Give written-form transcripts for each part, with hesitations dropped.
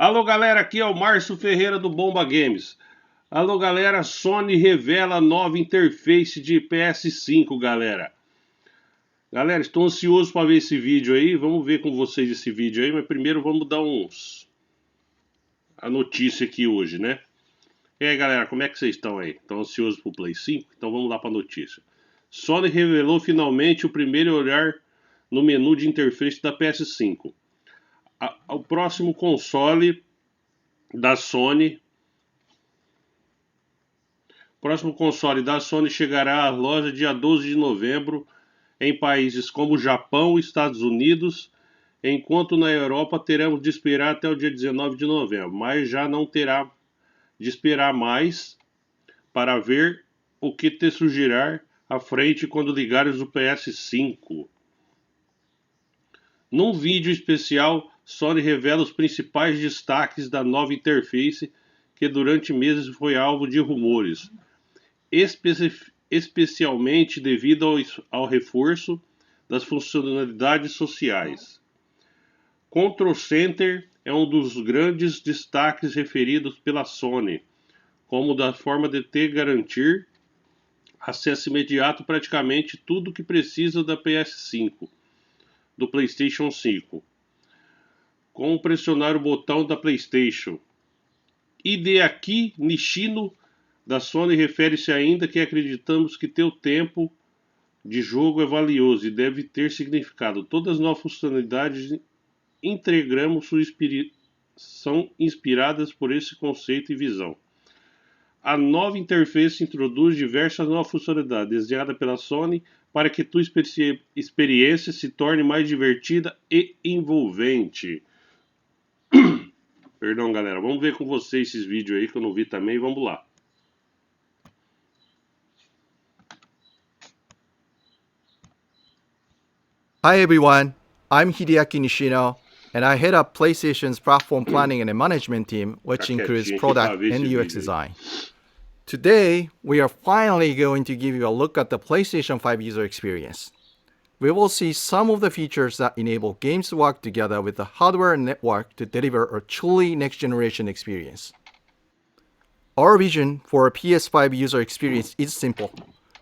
Alô galera, aqui é o Márcio Ferreira do Bomba Games. Alô galera, Sony revela nova interface de PS5, galera. Galera, estou ansioso para ver esse vídeo aí. Vamos ver com vocês esse vídeo aí, mas primeiro vamos dar a notícia aqui hoje, né? E aí galera, como é que vocês estão aí? Estão ansiosos pro Play 5? Então vamos lá para a notícia. Sony revelou finalmente o primeiro olhar no menu de interface da PS5. O próximo console da Sony chegará à loja dia 12 de novembro em países como Japão e Estados Unidos, enquanto na Europa teremos de esperar até o dia 19 de novembro, mas já não terá de esperar mais para ver o que te surgirá à frente quando ligares o PS5. Num vídeo especial, Sony revela os principais destaques da nova interface que durante meses foi alvo de rumores, especialmente devido ao reforço das funcionalidades sociais. Control Center é um dos grandes destaques referidos pela Sony, como da forma de te garantir acesso imediato a praticamente tudo que precisa da PS5, do PlayStation 5, com pressionar o botão da PlayStation. Hideaki Nishino da Sony refere-se ainda que acreditamos que teu tempo de jogo é valioso e deve ter significado. Todas as novas funcionalidades integramos são inspiradas por esse conceito e visão. A nova interface introduz diversas novas funcionalidades desenhadas pela Sony para que tua experiência se torne mais divertida e envolvente. Perdão, galera. Vamos ver com vocês esses vídeos aí que eu não vi também. Vamos lá. Hi everyone, I'm Hideaki Nishino, and I head up PlayStation's platform planning and management team, which includes product and UX design. Today, we are finally going to give you a look at the PlayStation 5 user experience. We will see some of the features that enable games to work together with the hardware and network to deliver a truly next-generation experience. Our vision for a PS5 user experience is simple.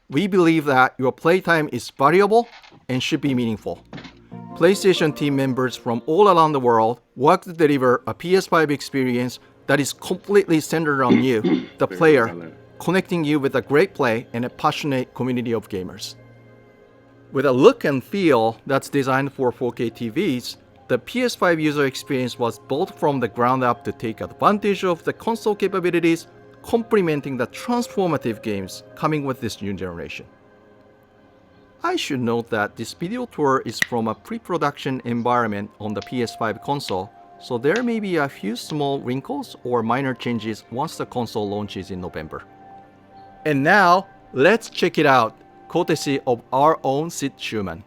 We believe that your playtime is valuable and should be meaningful. PlayStation team members from all around the world work to deliver a PS5 experience that is completely centered on you, the player, connecting you with a great play and a passionate community of gamers. With a look and feel that's designed for 4K TVs, the PS5 user experience was built from the ground up to take advantage of the console capabilities, complementing the transformative games coming with this new generation. I should note that this video tour is from a pre-production environment on the PS5 console, so there may be a few small wrinkles or minor changes once the console launches in November. And now, let's check it out, courtesy of our own Sid Schumann.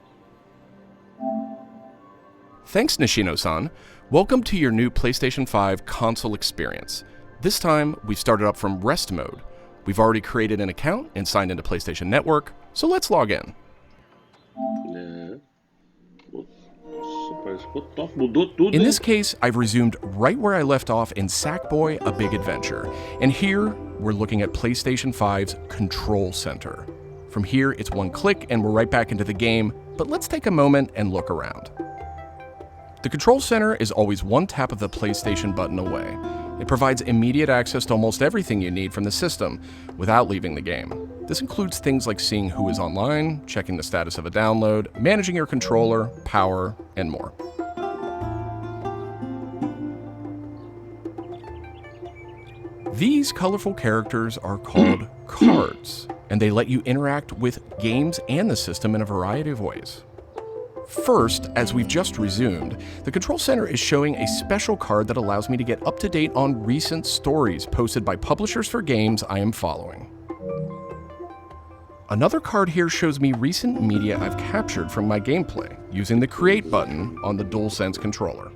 Thanks, Nishino-san. Welcome to your new PlayStation 5 console experience. This time, we've started up from rest mode. We've already created an account and signed into PlayStation Network, so let's log in. In this case, I've resumed right where I left off in Sackboy: A Big Adventure, and here we're looking at PlayStation 5's Control Center. From here, it's one click and we're right back into the game, but let's take a moment and look around. The Control Center is always one tap of the PlayStation button away. It provides immediate access to almost everything you need from the system without leaving the game. This includes things like seeing who is online, checking the status of a download, managing your controller, power, and more. These colorful characters are called cards, and they let you interact with games and the system in a variety of ways. First, as we've just resumed, the Control Center is showing a special card that allows me to get up to date on recent stories posted by publishers for games I am following. Another card here shows me recent media I've captured from my gameplay using the Create button on the DualSense controller.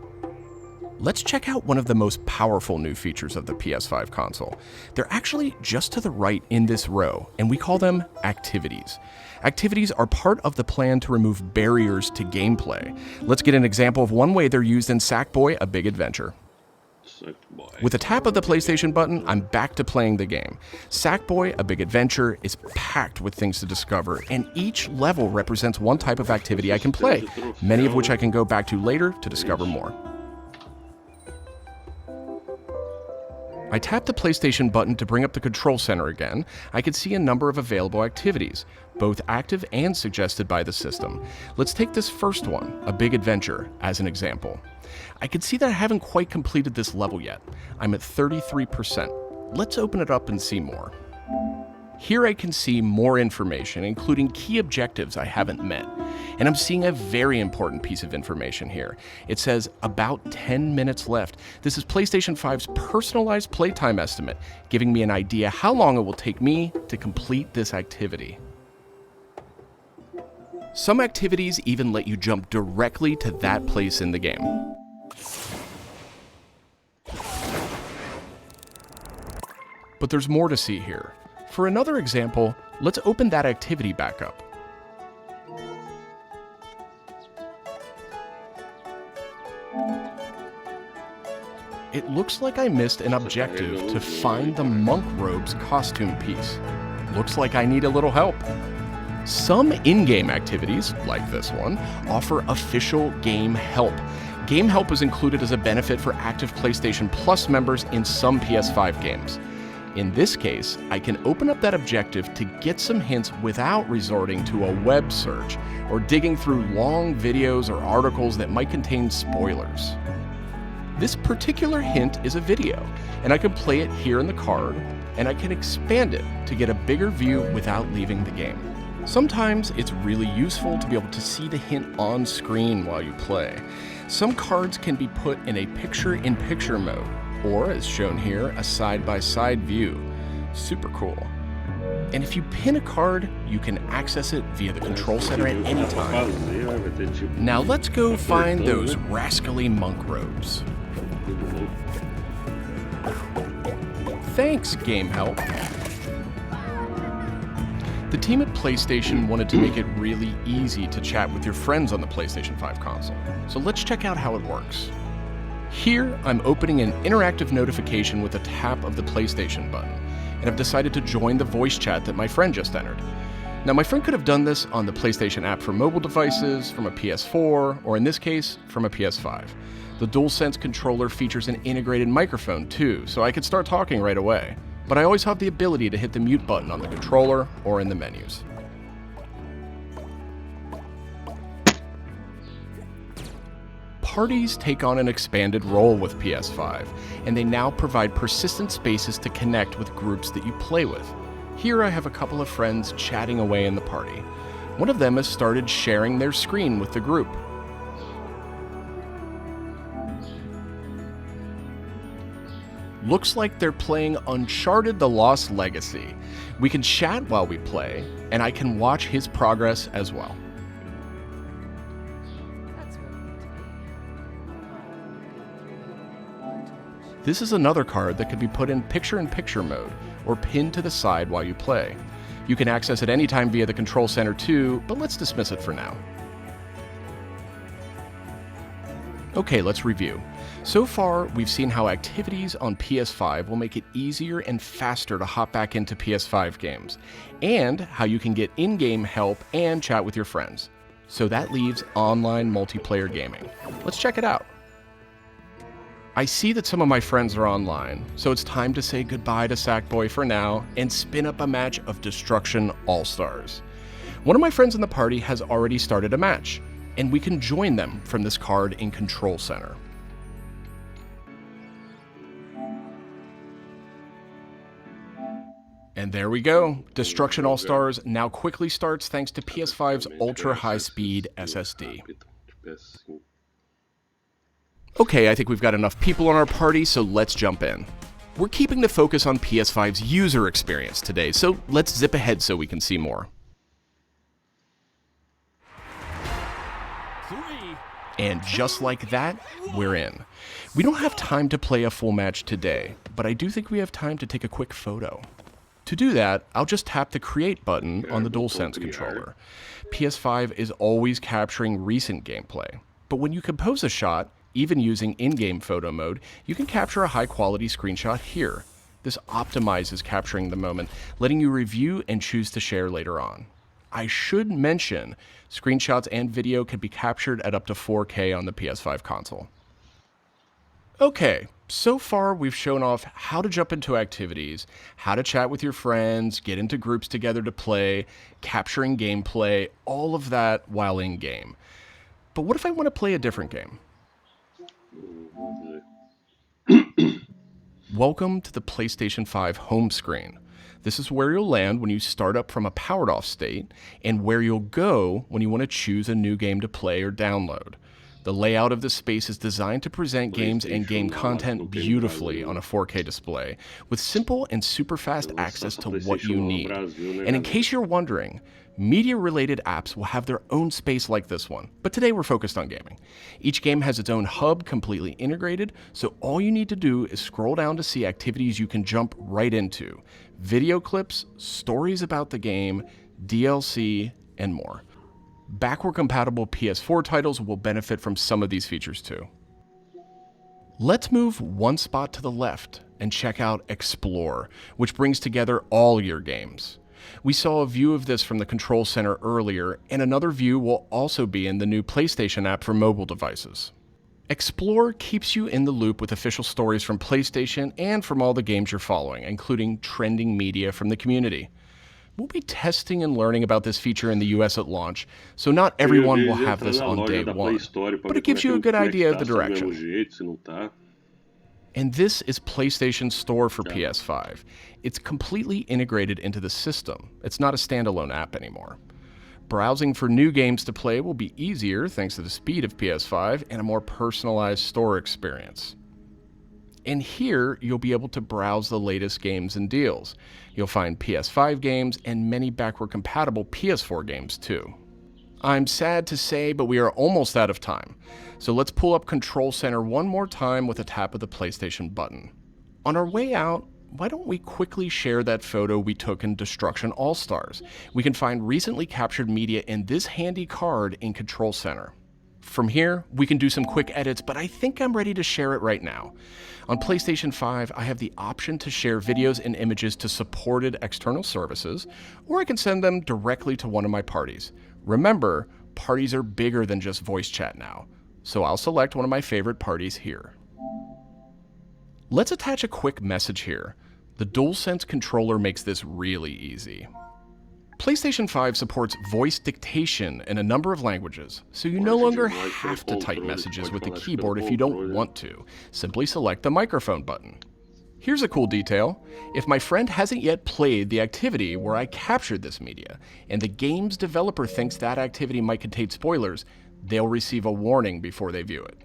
Let's check out one of the most powerful new features of the PS5 console. They're actually just to the right in this row, and we call them activities. Activities are part of the plan to remove barriers to gameplay. Let's get an example of one way they're used in Sackboy: A Big Adventure. Sackboy. With a tap of the PlayStation button, I'm back to playing the game. Sackboy, A Big Adventure, is packed with things to discover, and each level represents one type of activity I can play, many of which I can go back to later to discover more. I tap the PlayStation button to bring up the control center again. I can see a number of available activities, both active and suggested by the system. Let's take this first one, A Big Adventure, as an example. I can see that I haven't quite completed this level yet. I'm at 33%. Let's open it up and see more. Here I can see more information, including key objectives I haven't met. And I'm seeing a very important piece of information here. It says about 10 minutes left. This is PlayStation 5's personalized playtime estimate, giving me an idea how long it will take me to complete this activity. Some activities even let you jump directly to that place in the game. But there's more to see here. For another example, let's open that activity back up. It looks like I missed an objective to find the monk robe's costume piece. Looks like I need a little help. Some in-game activities, like this one, offer official game help. Game help is included as a benefit for active PlayStation Plus members in some PS5 games. In this case, I can open up that objective to get some hints without resorting to a web search or digging through long videos or articles that might contain spoilers. This particular hint is a video, and I can play it here in the card, and I can expand it to get a bigger view without leaving the game. Sometimes it's really useful to be able to see the hint on screen while you play. Some cards can be put in a picture-in-picture mode, or as shown here, a side-by-side view. Super cool. And if you pin a card, you can access it via the control center at any time. Now let's go find those rascally monk robes. Thanks, Game Help. The team at PlayStation wanted to make it really easy to chat with your friends on the PlayStation 5 console. So let's check out how it works. Here, I'm opening an interactive notification with a tap of the PlayStation button, and I've decided to join the voice chat that my friend just entered. Now, my friend could have done this on the PlayStation app for mobile devices, from a PS4, or in this case, from a PS5. The DualSense controller features an integrated microphone too, so I could start talking right away. But I always have the ability to hit the mute button on the controller or in the menus. Parties take on an expanded role with PS5, and they now provide persistent spaces to connect with groups that you play with. Here I have a couple of friends chatting away in the party. One of them has started sharing their screen with the group. Looks like they're playing Uncharted: The Lost Legacy. We can chat while we play, and I can watch his progress as well. This is another card that can be put in picture-in-picture mode, or pinned to the side while you play. You can access it anytime via the control center too, but let's dismiss it for now. Okay, let's review. So far, we've seen how activities on PS5 will make it easier and faster to hop back into PS5 games, and how you can get in-game help and chat with your friends. So that leaves online multiplayer gaming. Let's check it out. I see that some of my friends are online, so it's time to say goodbye to Sackboy for now and spin up a match of Destruction All-Stars. One of my friends in the party has already started a match, and we can join them from this card in Control Center. And there we go. Destruction All-Stars now quickly starts thanks to PS5's ultra-high-speed SSD. Okay, I think we've got enough people on our party, so let's jump in. We're keeping the focus on PS5's user experience today, so let's zip ahead so we can see more. And just like that, we're in. We don't have time to play a full match today, but I do think we have time to take a quick photo. To do that, I'll just tap the Create button on the DualSense controller. PS5 is always capturing recent gameplay, but when you compose a shot, Even using in-game photo mode, you can capture a high-quality screenshot here. This optimizes capturing the moment, letting you review and choose to share later on. I should mention, screenshots and video can be captured at up to 4K on the PS5 console. Okay, so far we've shown off how to jump into activities, how to chat with your friends, get into groups together to play, capturing gameplay, all of that while in-game. But what if I want to play a different game? Welcome to the PlayStation 5 home screen. This is where you'll land when you start up from a powered off state, and where you'll go when you want to choose a new game to play or download. The layout of the space is designed to present games and game content beautifully on a 4K display, with simple and super fast access to what you need. And in case you're wondering, media-related apps will have their own space like this one, but today we're focused on gaming. Each game has its own hub completely integrated, so all you need to do is scroll down to see activities you can jump right into. Video clips, stories about the game, DLC, and more. Backward-compatible PS4 titles will benefit from some of these features too. Let's move one spot to the left and check out Explore, which brings together all your games. We saw a view of this from the Control Center earlier, and another view will also be in the new PlayStation app for mobile devices. Explore keeps you in the loop with official stories from PlayStation and from all the games you're following, including trending media from the community. We'll be testing and learning about this feature in the US at launch, so not everyone will have this on day one, but it gives you a good idea of the direction. And this is PlayStation Store for PS5. It's completely integrated into the system. It's not a standalone app anymore. Browsing for new games to play will be easier thanks to the speed of PS5 and a more personalized store experience. And here, you'll be able to browse the latest games and deals. You'll find PS5 games and many backward-compatible PS4 games too. I'm sad to say, but we are almost out of time. So let's pull up Control Center one more time with a tap of the PlayStation button. On our way out, why don't we quickly share that photo we took in Destruction All-Stars? We can find recently captured media in this handy card in Control Center. From here, we can do some quick edits, but I think I'm ready to share it right now. On PlayStation 5, I have the option to share videos and images to supported external services, or I can send them directly to one of my parties. Remember, parties are bigger than just voice chat now, so I'll select one of my favorite parties here. Let's attach a quick message here. The DualSense controller makes this really easy. PlayStation 5 supports voice dictation in a number of languages, so you no longer have to type messages with the keyboard if you don't want to. Simply select the microphone button. Here's a cool detail. If my friend hasn't yet played the activity where I captured this media, and the game's developer thinks that activity might contain spoilers, they'll receive a warning before they view it.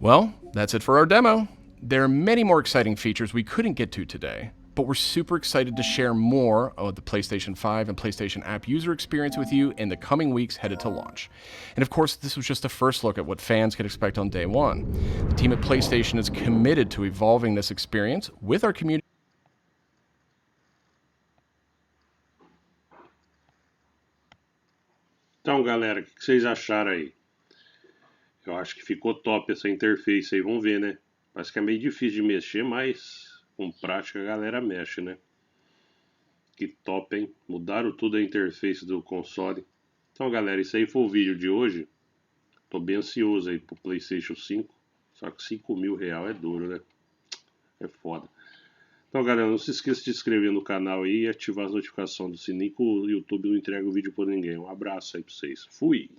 Well, that's it for our demo. There are many more exciting features we couldn't get to today, but we're super excited to share more of the PlayStation 5 and PlayStation app user experience with you in the coming weeks headed to launch. And of course, this was just a first look at what fans can expect on day one. The team at PlayStation is committed to evolving this experience with our community. Então, galera, o que vocês acharam aí? Eu acho que ficou top essa interface aí, vamos ver, né? Parece que é meio difícil de mexer, mas com prática a galera mexe, né? Que top, hein? Mudaram tudo a interface do console. Então, galera, isso aí foi o vídeo de hoje. Tô bem ansioso aí pro PlayStation 5. Só que R$5.000 é duro, né? É foda. Então, galera, não se esqueça de se inscrever no canal aí e ativar as notificações do sininho, que o YouTube não entrega o vídeo por ninguém. Um abraço aí pra vocês. Fui!